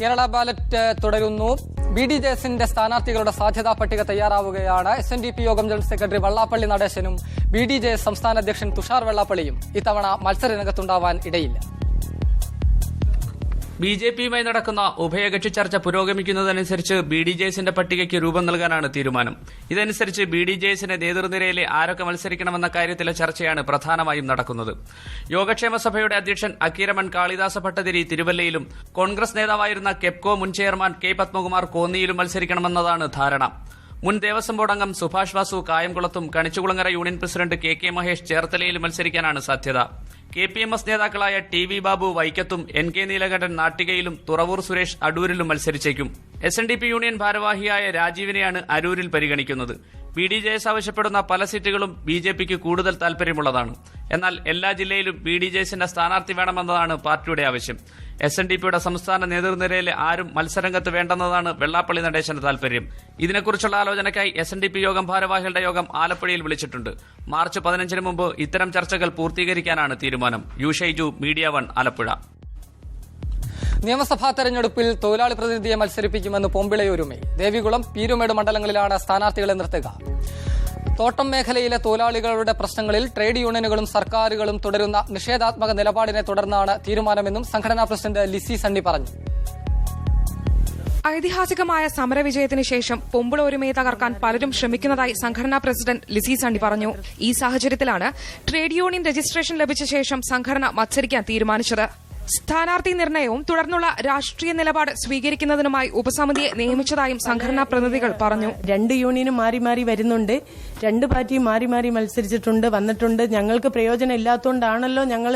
Kerala ballot തുടരുന്നു. BDJSന്റെ സ്ഥാനാർത്ഥികളുടെ സാധ്യതാ പട്ടിക തയ്യാറാവുകയാണ്. SNDP യോഗം ജനറൽ സെക്രട്ടറി വള്ളാപ്പള്ളി നടേശനും BDJS സംസ്ഥാന അധ്യക്ഷൻ തുഷാർ വെള്ളാപ്പള്ളിയും ഇത്തവണ മത്സരരംഗത്തുണ്ടാവാൻ ഇടയില്ല. BJPയുമായി നടക്കുന്ന ഉഭയകക്ഷി ചർച്ച പുരോഗമിക്കുന്നതനുസരിച്ച് BDJSന്റെ പട്ടികയ്ക്ക് രൂപം നൽകാനാണ് തീരുമാനം. ഇതനുസരിച്ച് BDJSന്റെ നേതൃനിരയിലെ ആരൊക്കെ മത്സരിക്കണമെന്ന കാര്യത്തിലെ ചർച്ചയാണ് പ്രധാനമായും നടക്കുന്നത്. യോഗക്ഷേമ സഭയുടെ അധ്യക്ഷൻ അക്കീരമൺ കാളിദാസ ഭട്ടതിരി തിരുവല്ലയിലും കോൺഗ്രസ് നേതാവായിരുന്ന കെപ്കോ മുൻ ചെയർമാൻ K പത്മകുമാർ കോന്നിയിലും മത്സരിക്കണമെന്നതാണ് ധാരണ. മുൻ ദേവസ്വം ബോർഡ് അംഗം സുഭാഷ് വാസു കായംകുളത്തും Kanichukulangara union president KK Mahesh ചേർത്തലയിലും മത്സരിക്കാനാണ് സാധ്യത. KPMS നേതാക്കളായ TV ബാബു വൈക്കത്തും NK നീലകണ്ഠൻ നാട്ടികയിലും തുറവൂർ സുരേഷ് അടൂരിലും മത്സരിച്ചേക്കും. SNDP യൂണിയൻ ഭാരവാഹിയായ രാജീവിനെയാണ് അരൂരിൽ പരിഗണിക്കുന്നത്. BDJS ആവശ്യപ്പെടുന്ന പല സീറ്റുകളും BJPക്ക് കൂടുതൽ താൽപര്യമുള്ളതാണ്. എന്നാൽ എല്ലാ ജില്ലയിലും BDJSന്റെ സ്ഥാനാർത്ഥി വേണമെന്നതാണ് പാർട്ടിയുടെ ആവശ്യം. SNDPയുടെ സംസ്ഥാന നേതൃനിരയിലെ ആരും മത്സരരംഗത്ത് വേണ്ടെന്നതാണ് വെള്ളാപ്പള്ളി നടേശന്റെ താൽപര്യം. ഇതിനെക്കുറിച്ചുള്ള ആലോചനയ്ക്കായി SNDP യോഗം ഭാരവാഹികളുടെ യോഗം ആലപ്പുഴയിൽ വിളിച്ചിട്ടുണ്ട്. മാർച്ച് 15 മുമ്പ് ഇത്തരം ചർച്ചകൾ പൂർത്തീകരിക്കാനാണ് തീരുമാനം. ഷൈജു, മീഡിയ 1, ആലപ്പുഴ. നിയമസഭാ തെരഞ്ഞെടുപ്പിൽ തൊഴിലാളി പ്രതിനിധിയെ മത്സരിപ്പിക്കുമെന്ന് പൊമ്പിളയൊരുമൈ. ദേവികുളം, പീരുമേട് മണ്ഡലങ്ങളിലാണ് സ്ഥാനാർത്ഥികളെ നിർത്തുക. തോട്ടം മേഖലയിലെ തൊഴിലാളികളുടെ പ്രശ്നങ്ങളിൽ ട്രേഡ് യൂണിയനുകളും സർക്കാരുകളും തുടരുന്ന നിഷേധാത്മക നിലപാടിനെ തുടർന്നാണ് തീരുമാനമെന്നും സംഘടനാ പ്രസിഡന്റ് ലിസി സണ്ണി പറഞ്ഞു. ഐതിഹാസികമായ സമരവിജയത്തിന് ശേഷം പൊമ്പിള ഒരുമയെ തകർക്കാൻ പലരും ശ്രമിക്കുന്നതായി സംഘടനാ പ്രസിഡന്റ് ലിസി സണ്ണി പറഞ്ഞു. ഈ സാഹചര്യത്തിലാണ് ട്രേഡ് യൂണിയൻ രജിസ്ട്രേഷൻ ലഭിച്ച ശേഷം സംഘടന മത്സരിക്കാൻ തീരുമാനിച്ചത്. സ്ഥാനാർത്ഥി നിർണയവും തുടർന്നുള്ള രാഷ്ട്രീയ നിലപാട് സ്വീകരിക്കുന്നതിനുമായി ഉപസമിതിയെ നിയമിച്ചതായും സംഘടനാ പ്രതിനിധികൾ പറഞ്ഞു. രണ്ട് യൂണിയനും മാറി മാറി വരുന്നുണ്ട്. രണ്ട് പാർട്ടിയും മാറി മാറി വന്നിട്ടുണ്ട്. ഞങ്ങൾക്ക് പ്രയോജനം ഇല്ലാത്തതുകൊണ്ടാണല്ലോ ഞങ്ങൾ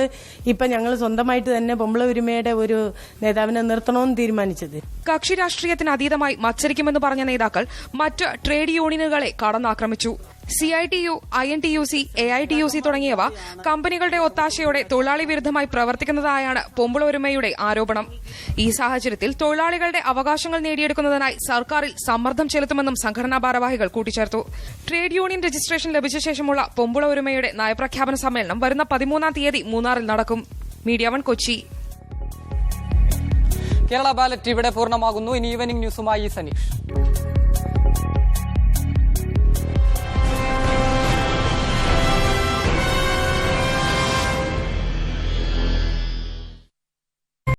സ്വന്തമായിട്ട് തന്നെ പൊമ്പിള ഒരുമയുടെ ഒരു നേതാവിനെ നിർത്തണമെന്ന് തീരുമാനിച്ചത്. കക്ഷി രാഷ്ട്രീയത്തിന് അതീതമായി മത്സരിക്കുമെന്ന് പറഞ്ഞ നേതാക്കൾ മറ്റ് ട്രേഡ് യൂണിയനുകളെ കടന്നാക്രമിച്ചു. CITU, INTUC, AITUC തുടങ്ങിയവ കമ്പനികളുടെ ഒത്താശയോടെ തൊഴിലാളി വിരുദ്ധമായി പ്രവർത്തിക്കുന്നതായാണ് പൊമ്പിള ഒരുമയുടെ ആരോപണം. ഈ സാഹചര്യത്തിൽ തൊഴിലാളികളുടെ അവകാശങ്ങൾ നേടിയെടുക്കുന്നതിനായി സർക്കാരിൽ സമ്മർദ്ദം ചെലുത്തുമെന്നും സംഘടനാ ഭാരവാഹികൾ കൂട്ടിച്ചേർത്തു. ട്രേഡ് യൂണിയൻ രജിസ്ട്രേഷൻ ലഭിച്ച ശേഷമുള്ള പൊമ്പിള ഒരുമയുടെ നയപ്രഖ്യാപന സമ്മേളനം വരുന്ന 13-ാം തീയതി മൂന്നാറിൽ നടക്കും. മീഡിയ 1 കൊച്ചി. കേരള ബാലറ്റ് ഇവിടെ പൂർണ്ണമാകുന്നു. ഇനി ഈവനിംഗ് ന്യൂസുമായി സനീഷ്.